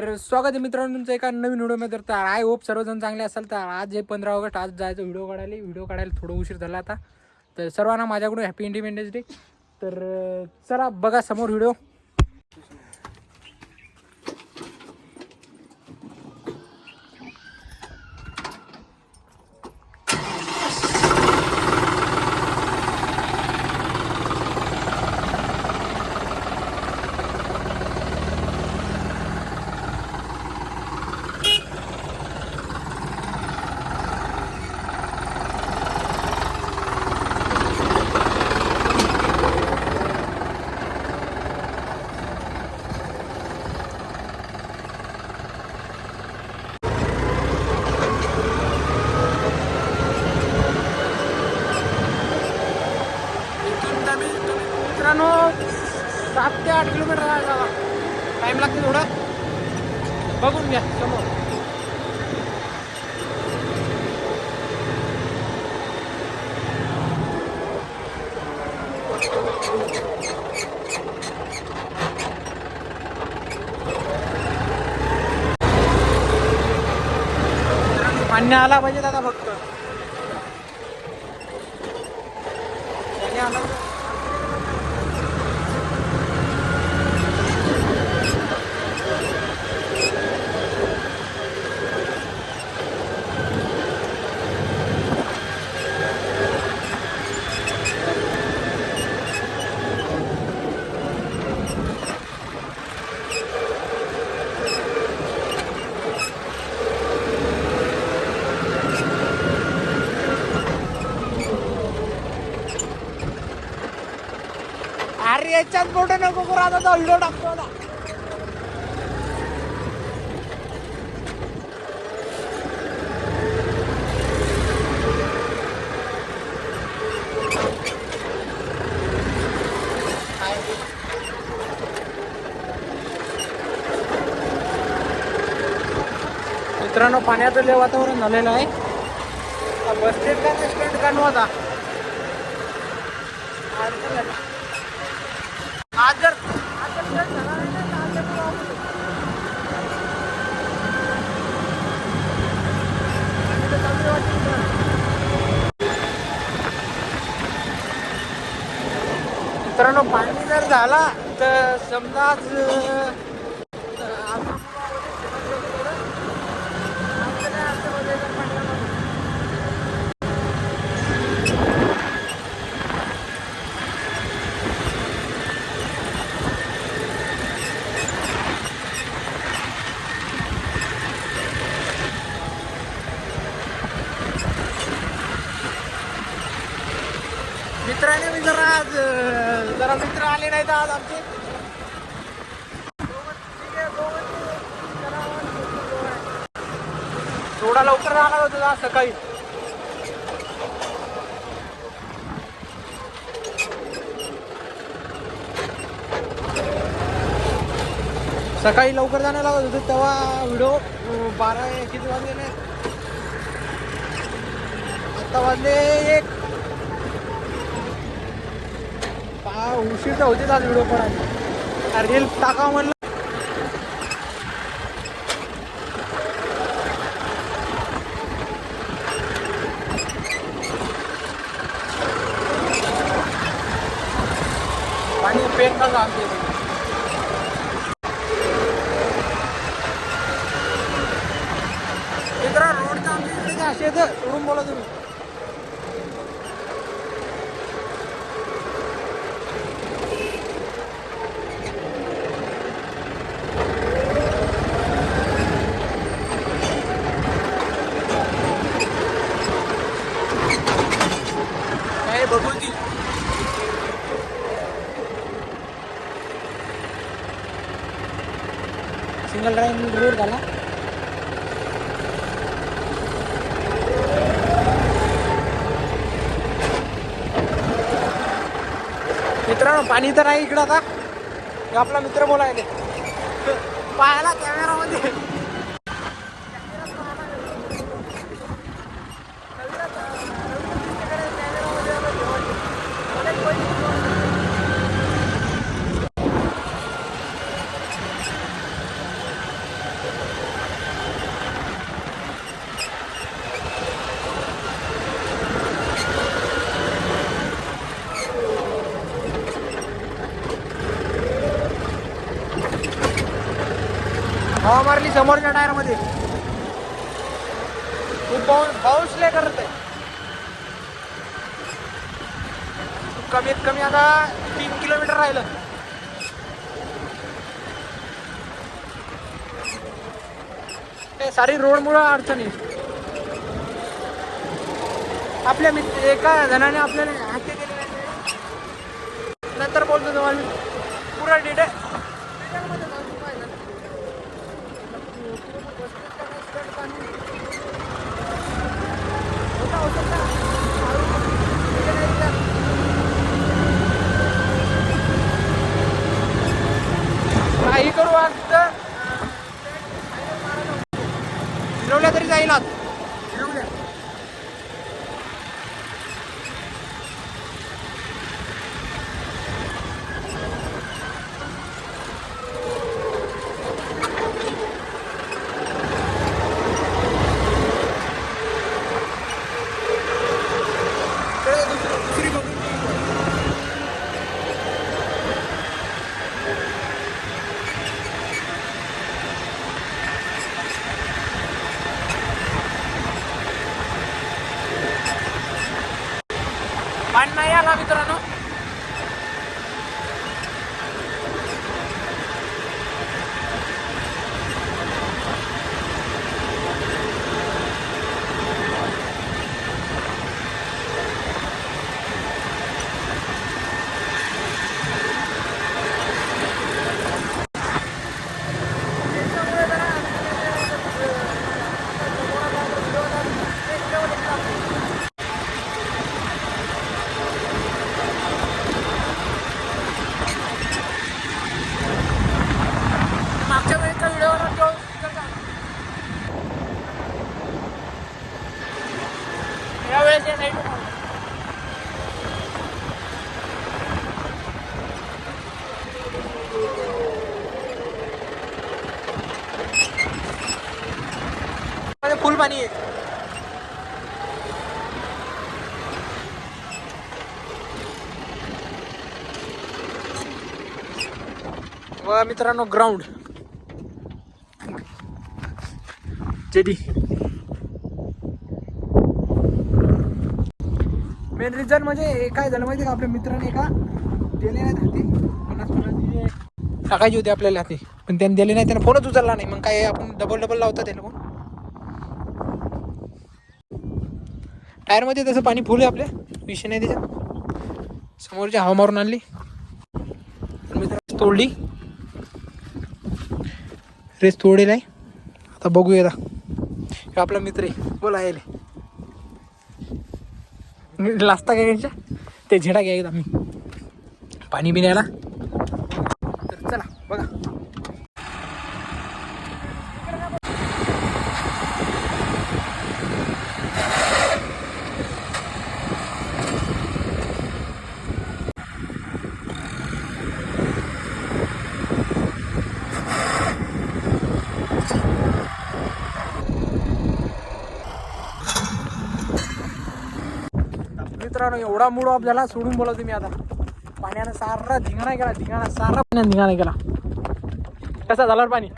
तर स्वागत आहे मित्रांनो तुमचं एका नवीन व्हिडिओमध्ये. तर आय होप सर्वजण चांगले असाल. तर आज आहे 15 ऑगस्ट, आज जायचं व्हिडिओ काढायला थोडं उशीर झाला आता. तर सर्वांना माझ्याकडून हॅपी इंडिपेंडन्स डे. तर चला बघा समोर व्हिडिओ. मित्रांनो 7 ते 8 किलोमीटर जायला टाईम लागते थोडा. बघून घ्या समोर. पाणी आला पाहिजे दादा फक्त. पाणी आला. अरे याच्यात फोटो नको करू, आता तो व्हिडिओ टाकतो ना. मित्रांनो पाण्याचं लय वातावरण झालेलं आहे. बस स्टँड का स्टँड का नव्हता आज जर मित्रांनो पाणी जर झाला तर समजा मित्राने मी जरा मित्र आले नाही तर आज आमचे थोडा लवकर जाणार होतं आज सकाळी. सकाळी लवकर जाणं लागत होतं तेव्हा व्हिडिओ 12 किती वाजले, आता वाजले 1. उशीर तर होते आज व्हिडिओ पण रील टाकावं म्हणलं. पाणी पेन का आमचे मित्रा रोडचा आमच्या इकडे असे येतं सोडून बोला तुम्ही. बघू ती सिंगल ड्राईव्ह रोड झाला. मित्रांनो पाणी तर आहे इकडं. आता आपला मित्र बोलायले पाहायला कॅमेरामध्ये. हवा मारली समोरच्या टायर मध्ये. खूप पाऊस लय करत आहे. कमीत कमी आता 3 किलोमीटर राहिलं. हे सारी रोड मुळे अडचणी. आपल्या एका जणाने आपल्याला हत्या केली. नंतर बोलतो तुम्हाला पुरा डिटेल. काही करू आज फिरवल्या तरी जाईल. आज फिरवल्या पाणी नाही आला मित्रांनो. मागच्या वेळेच्या व्हिडिओवर यावेळेस हे नाही. फुल पाणी आहे. व मित्रांनो ग्राउंड जेडी. मेन रिझन म्हणजे काय झालं माहिती का, आपल्या मित्राने एका दिले नाहीत हाती 50 टाकायची होती आपल्याला हाती, पण त्याने दिले नाही. त्याने फोनच उचलला नाही. मग काय आपण डबल लावता त्याला फोन. टायरमध्ये तसं पाणी फुल आहे आपल्या, विषय नाही त्याच्यात. समोरची हवा मारून आणली, तोडली, रेस तोडेल आहे. आता बघूया. आता आपला मित्र आहे, बोला यायले लाजता काय घ्यायच्या ते झेडा घ्या एकदा मी पाणी पिण्याला. तर चला बघा. मित्रांनो एवढा मूड ऑफ झाला, सोडून बोला तुम्ही. आता पाण्यानं सारा धिंगाणा केला, सारा पाण्यानं धिंगाणा केला. कसा झाला पाणी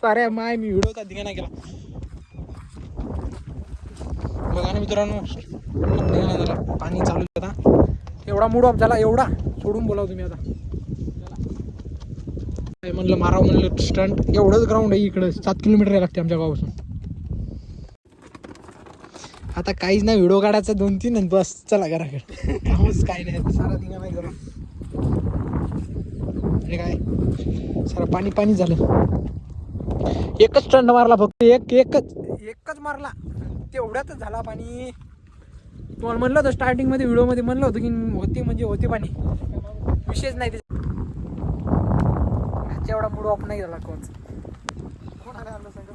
साऱ्या माय मी व्हिडिओचा धिंगाणा केला बघा ना मित्रांनो. धिंगाणा झाला, पाणी चालू होता. एवढा मूड ऑफ झाला, एवढा सोडून बोलाव तुम्ही. आता म्हणलं मारावं म्हणलं स्टंट. एवढंच ग्राउंड आहे इकडं, 7 किलोमीटर लागते आमच्या गावापासून. आता काहीच नाही, व्हिडिओ काढायचा 2-3 आणि बस चला घराकडे. कामच काही नाही, सारा धिंगा नाही करा. काय सारा पाणी झालं. एकच स्टंट मारला फक्त, एकच मारला, तेवढ्यातच झाला पाणी. तुम्हाला म्हणलं होतं स्टार्टिंगमध्ये व्हिडिओमध्ये म्हणलं होतं की होती पाणी, विशेष नाही त्याच्या. एवढा मूड ऑफ नाही झाला कोणचा. कोणाला आलं सांगा,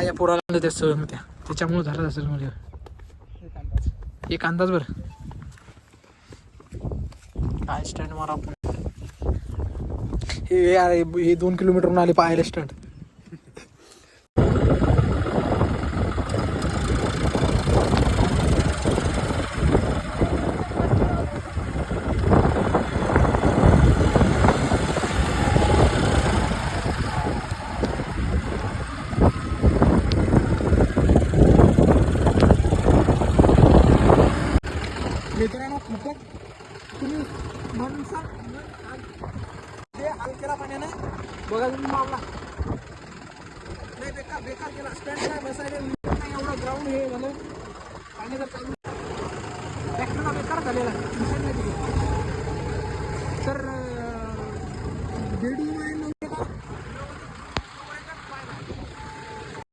या पोराला त्या सहन त्या त्याच्यामुळे झालं असेल. म्हणजे एक अंदाज बरं काय स्टंट मारा आपण. हे 2 किलोमीटरहून आले पाहायला स्टंट. मित्रांनो खूपच तुम्ही मनसा ते हलकेला पाण्याने बघा तुम्ही मावला नाही बेकार बेकार केला स्टँड काय बसायला नाही एवढं ग्राउंड हे झालं पाणी जर चालू ट्रॅक्टरला बेकार झालेला